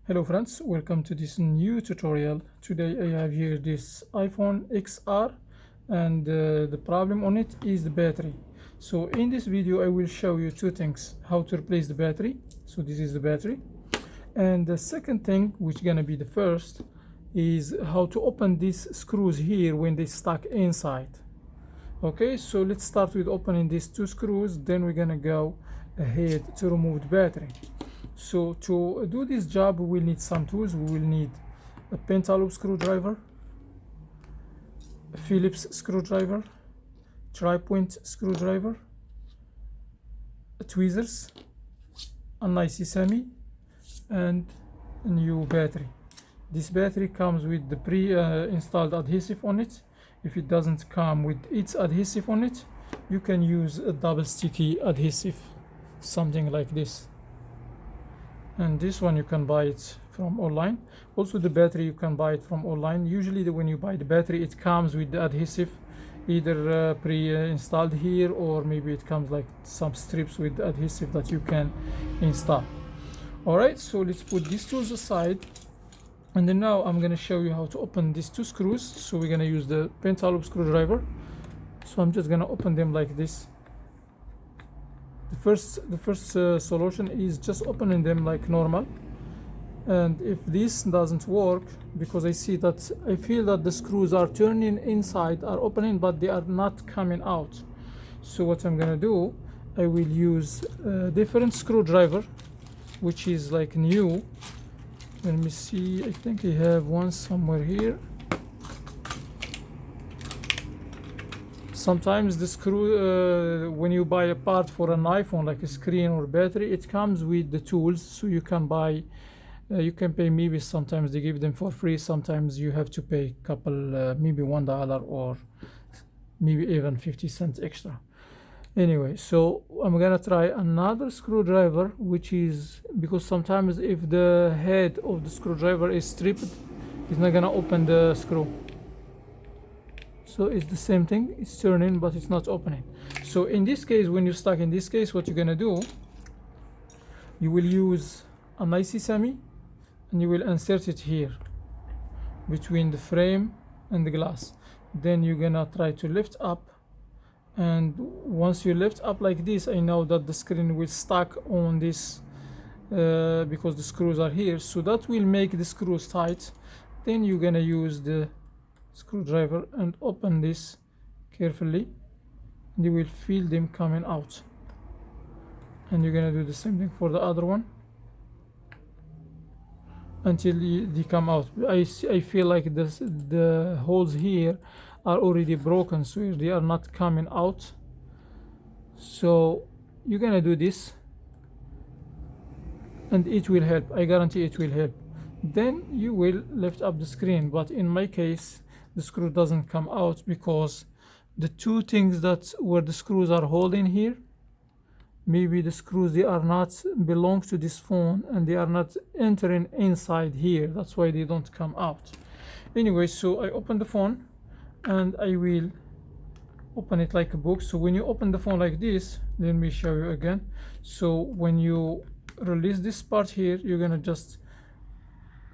Hello friends, welcome to this new tutorial. Today I have here this iPhone XR and the problem on it is the battery. So in this video I will show you two things: how to replace the battery, so this is the battery, and the second thing, which gonna be the first, is how to open these screws here when they stuck inside. Okay, so let's start with opening these two screws, then we're gonna go ahead to remove the battery. So to do this job, we will need some tools. We will need a pentalobe screwdriver, a Phillips screwdriver, tri-point screwdriver, tweezers, an IC semi, and a new battery. This battery comes with the pre-installed adhesive on it. If it doesn't come with its adhesive on it, you can use a double sticky adhesive, something like this. And this one you can buy it from online. Also the battery you can buy it from online. Usually when you buy the battery, it comes with the adhesive either pre-installed here, or maybe it comes like some strips with the adhesive that you can install. Alright, so let's put these tools aside, and then now I'm going to show you how to open these two screws. So we're going to use the pentalobe screwdriver. So I'm just going to open them like this. The first solution is just opening them like normal, and if this doesn't work, because I feel that the screws are turning inside, are opening, but they are not coming out. So what I'm gonna do, I will use a different screwdriver, which is like new. Let me see, I think I have one somewhere here. Sometimes the screw, when you buy a part for an iPhone, like a screen or battery, it comes with the tools, so you can buy, you can pay, maybe sometimes they give them for free, sometimes you have to pay a couple, maybe $1 or maybe even 50 cents extra. Anyway, so I'm gonna try another screwdriver, which is, because sometimes if the head of the screwdriver is stripped, it's not gonna open the screw. So it's the same thing, it's turning but it's not opening. So in this case, when you're stuck in this case, what you're gonna do, you will use an IC semi and you will insert it here between the frame and the glass. Then you're gonna try to lift up, and once you lift up like this, I know that the screen will stuck on this because the screws are here, so that will make the screws tight. Then you're gonna use the screwdriver and open this carefully, and you will feel them coming out, and you're gonna do the same thing for the other one until they come out. I feel like the holes here are already broken, so they are not coming out. So you're gonna do this and it will help, I guarantee it will help. Then you will lift up the screen, but in my case the screw doesn't come out because the two things that where the screws are holding here, maybe the screws, they are not belong to this phone and they are not entering inside here, that's why they don't come out. Anyway, so I open the phone and I will open it like a book. So when you open the phone like this, let me show you again. So when you release this part here, you're gonna just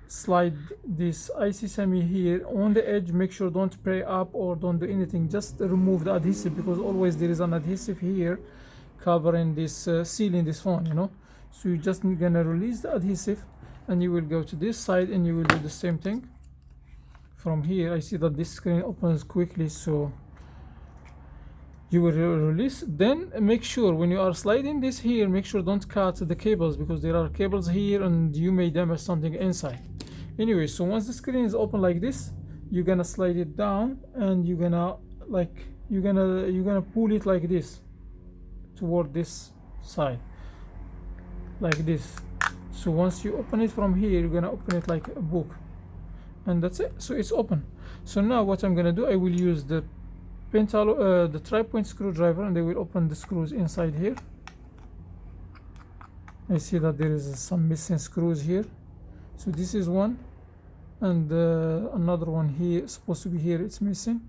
slide this IC semi here on the edge. Make sure don't pry up or don't do anything, just remove the adhesive, because always there is an adhesive here covering this, sealing this phone, you know. So you're just gonna release the adhesive and you will go to this side and you will do the same thing from here. I see that this screen opens quickly, so you will release. Then make sure when you are sliding this here, make sure don't cut the cables, because there are cables here and you may damage something inside. Anyway, so once the screen is open like this, you're gonna slide it down and you're gonna pull it like this toward this side, like this. So once you open it from here, you're gonna open it like a book, and that's it. So it's open. So now what I'm gonna do, I will use the the tri-point screwdriver, and they will open the screws inside here. I see that there is some missing screws here, so this is one, and another one here supposed to be here, it's missing,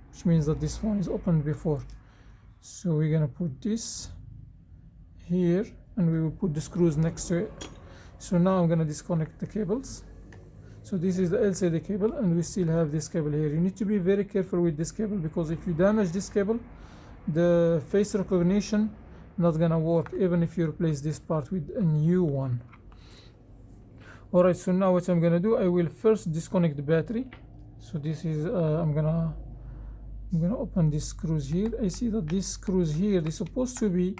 which means that this one is opened before. So we're gonna put this here and we will put the screws next to it. So now I'm gonna disconnect the cables. So this is the LCD cable, and we still have this cable here. You need to be very careful with this cable, because if you damage this cable, the face recognition not gonna work even if you replace this part with a new one. Alright, so now what I'm gonna do, I will first disconnect the battery. So this is I'm gonna open these screws here. I see that these screws here, they're supposed to be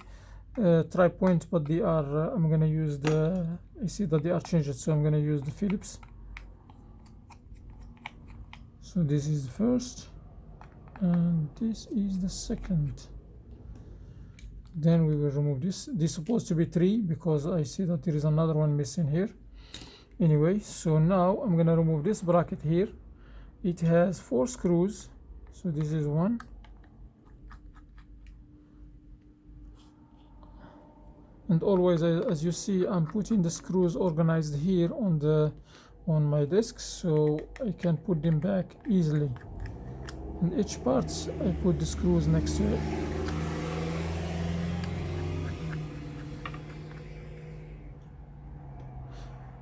tri-point, but they are I'm gonna use I see that they are changed, so I'm gonna use the Phillips. So this is the first, and this is the second. Then we will remove this. This is supposed to be 3, because I see that there is another one missing here. Anyway, so now I'm gonna remove this bracket here. It has 4 screws. So this is 1, and always, as you see, I'm putting the screws organized here on my desk, so I can put them back easily. In each part I put the screws next to it.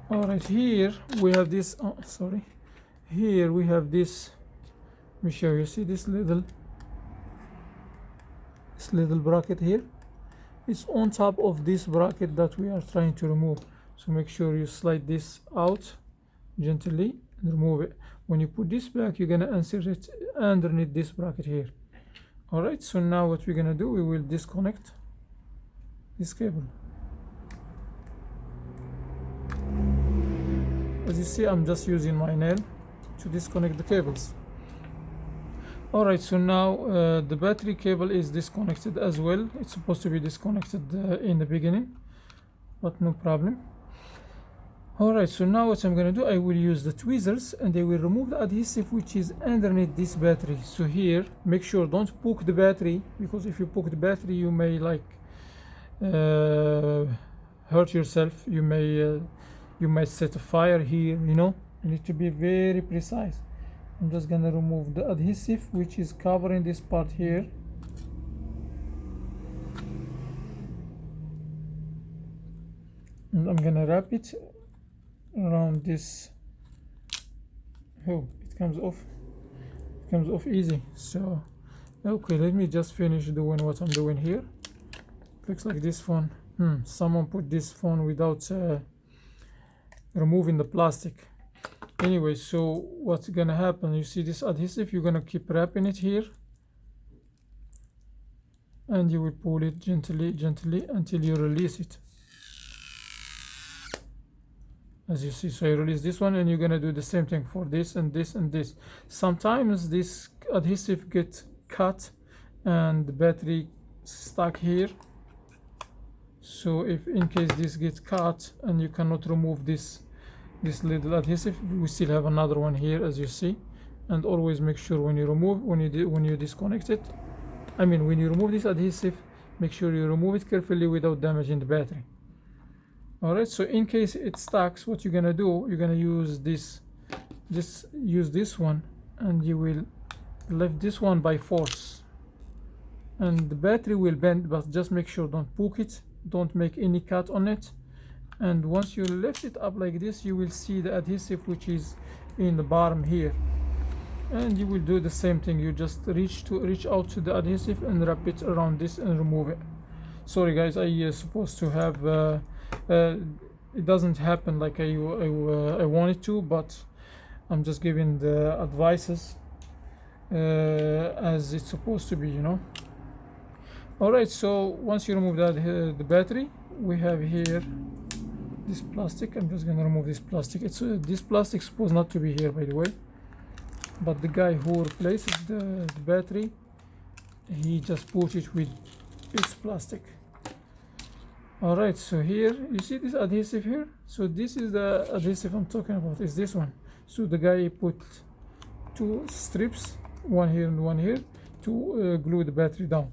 Alright, here we have this, here we have this. Let me show you. See this little bracket here? It's on top of this bracket that we are trying to remove. So make sure you slide this out gently and remove it. When you put this back, you're gonna insert it underneath this bracket here. Alright, so now what we're gonna do, we will disconnect this cable. As you see, I'm just using my nail to disconnect the cables. Alright, so now the battery cable is disconnected as well. It's supposed to be disconnected in the beginning, but no problem. Alright, so now what I'm gonna do, I will use the tweezers and I will remove the adhesive which is underneath this battery. So here, make sure don't poke the battery, because if you poke the battery, you may hurt yourself. You may set a fire here, you know. You need to be very precise. I'm just gonna remove the adhesive which is covering this part here. And I'm gonna wrap it around this. Oh, it comes off easy. So okay, let me just finish doing what I'm doing here. Looks like this phone, someone put this phone without removing the plastic. Anyway, so what's gonna happen, you see this adhesive, you're gonna keep wrapping it here, and you will pull it gently until you release it, as you see. So you release this one, and you're gonna do the same thing for this and this and this. Sometimes this adhesive gets cut and the battery stuck here. So if in case this gets cut and you cannot remove this little adhesive, we still have another one here, as you see. And always make sure when you disconnect it, when you remove this adhesive, make sure you remove it carefully without damaging the battery. Alright, so in case it stacks, what you're gonna do, you're gonna use this one, and you will lift this one by force, and the battery will bend, but just make sure don't poke it, don't make any cut on it. And once you lift it up like this, you will see the adhesive which is in the bottom here, and you will do the same thing. You just reach out to the adhesive and wrap it around this and remove it. Sorry guys, I supposed to have it doesn't happen like I wanted to, but I'm just giving the advices as it's supposed to be, you know. Alright, so once you remove the battery, we have here this plastic. I'm just gonna remove this plastic. This plastic supposed not to be here, by the way, but the guy who replaces the battery, he just put it with this plastic. Alright, so here you see this adhesive here. So this is the adhesive I'm talking about, is this one. So the guy put 2 strips, one here and one here, to glue the battery down.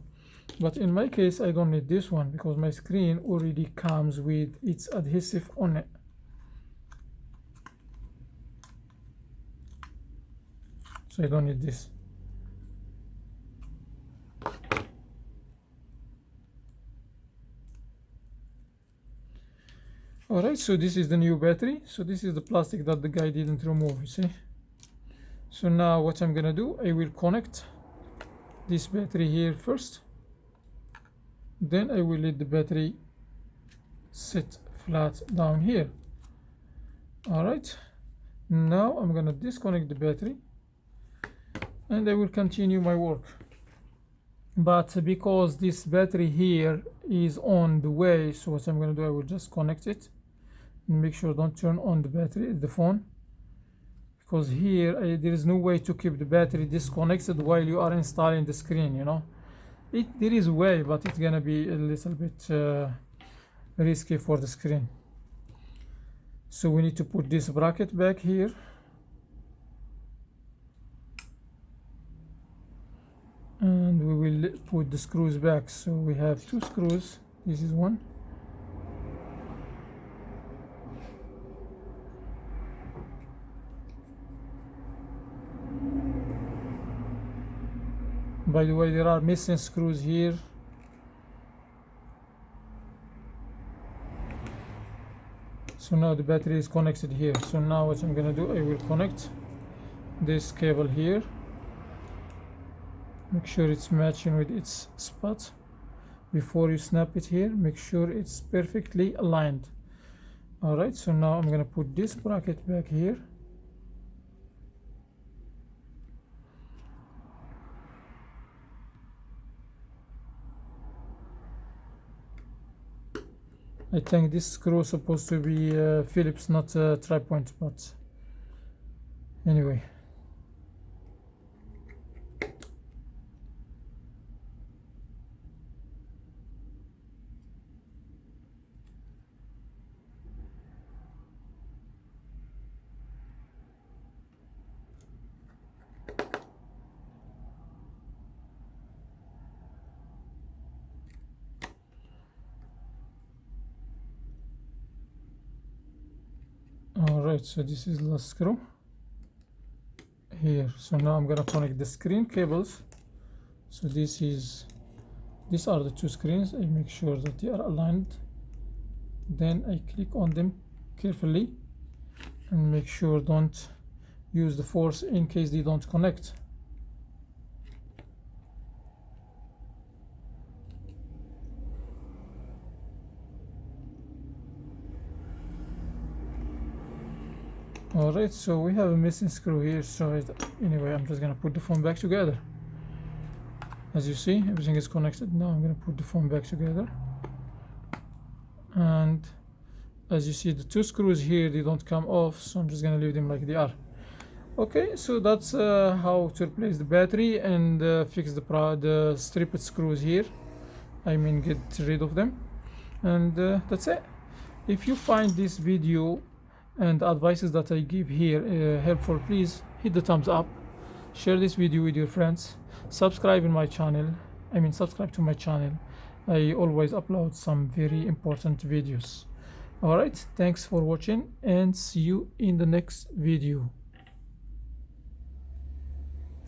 But in my case, I don't need this one because my screen already comes with its adhesive on it. So I don't need this. Alright, so this is the new battery. So this is the plastic that the guy didn't remove, you see. So now what I'm gonna do, I will connect this battery here first, then I will let the battery sit flat down here. Alright, now I'm gonna disconnect the battery and I will continue my work. But because this battery here is on the way, so what I'm gonna do, I will just connect it and make sure don't turn on the battery, the phone, because here there is no way to keep the battery disconnected while you are installing the screen, you know. There is a way, but it's gonna be a little bit risky for the screen. So we need to put this bracket back here, and we will put the screws back. So we have 2 screws. This is one, by the way, there are missing screws here. So now the battery is connected here. So now what I'm gonna do, I will connect this cable here, make sure it's matching with its spot. Before you snap it here, make sure it's perfectly aligned. Alright, so now I'm gonna put this bracket back here. I think this screw is supposed to be Phillips, not tri-point, but anyway. Alright, so this is the last screw here. So now I'm gonna connect the screen cables. So these are the 2 screens. I make sure that they are aligned, then I click on them carefully and make sure don't use the force in case they don't connect. Alright, so we have a missing screw here, so anyway, I'm just gonna put the phone back together. As you see, everything is connected. Now I'm gonna put the phone back together, and as you see, the 2 screws here, they don't come off, so I'm just gonna leave them like they are. Okay, so that's how to replace the battery and fix the stripped screws here. I mean, get rid of them, and that's it. If you find this video and advices that I give here helpful, please hit the thumbs up, share this video with your friends, subscribe to my channel. I always upload some very important videos. Alright, thanks for watching and see you in the next video.